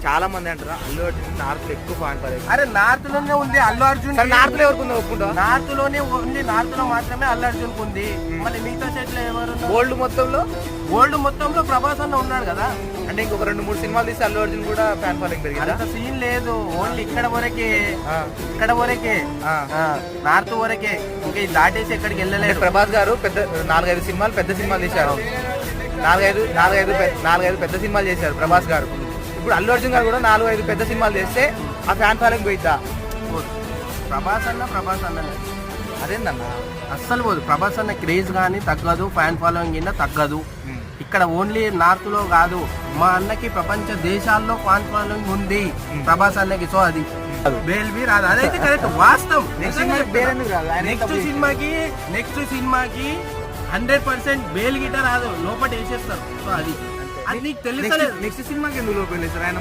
చాలా మంది అంటారు అల్లు అర్జున్ నార్త్ లో ఎక్కువ ఫ్యాన్ ఫాలోయింగ్. అరే నార్త్ లోనే ఉంది అల్లు అర్జున్. నార్త్ లో ఎవరికి ఉందో ఒప్పుకుంటా? నార్త్ లోనే ఉంది, నార్త్ లో మాత్రమే అల్లు అర్జున్ ఉంది. మళ్ళీ మిగతా సైడ్ లో ఎవరు? వరల్డ్ మొత్తంలో ప్రభాస్ అన్న ఉన్నాడు కదా. అంటే ఇంకొక 2-3 సినిమాలు తీసి అల్లు అర్జున్ కూడా ఫ్యాన్ ఫాలోయింగ్ పెరిగింది. అంత సీన్ లేదు, ఓన్లీ ఇక్కడ వరకే నార్త్ వరకే, ఇంకా దాటేసి ఎక్కడికి వెళ్ళలేదు. ప్రభాస్ గారు 4-5 సినిమాలు పెద్ద సినిమాలు తీశారు. 4-5 పెద్ద సినిమాలు చేశారు ప్రభాస్ గారు. ఇప్పుడు అల్లు అర్జున్ గారు కూడా 4-5 పెద్ద సినిమాలు చేస్తే ఆ ఫ్యాన్ ఫాలోయింగ్ పోయిద్దా? ప్రభాస్ అన్న అదేందన్నా అస్సలు పోదు. ప్రభాస్ అన్న క్రేజ్ కానీ తగ్గదు, ఫ్యాన్ ఫాలోయింగ్ కింద తగ్గదు. ఇక్కడ ఓన్లీ నార్త్ లో కాదు, మా అన్నకి ప్రపంచ దేశాల్లో ఫ్యాన్ ఫాలోయింగ్ ఉంది ప్రభాస్ అన్నకి. సో అది బేల్బీ రాదు, అదైతే కరెక్ట్ వాస్తవం. నెక్స్ట్ సినిమాకి 100% బేల్ గిటార్ రాదు, లోపల వేసేస్తారు. సో అది నీకు తెలుసు. నెక్స్ట్ సినిమాకి ఎందుకు లోపల వేస్తారు ఆయన?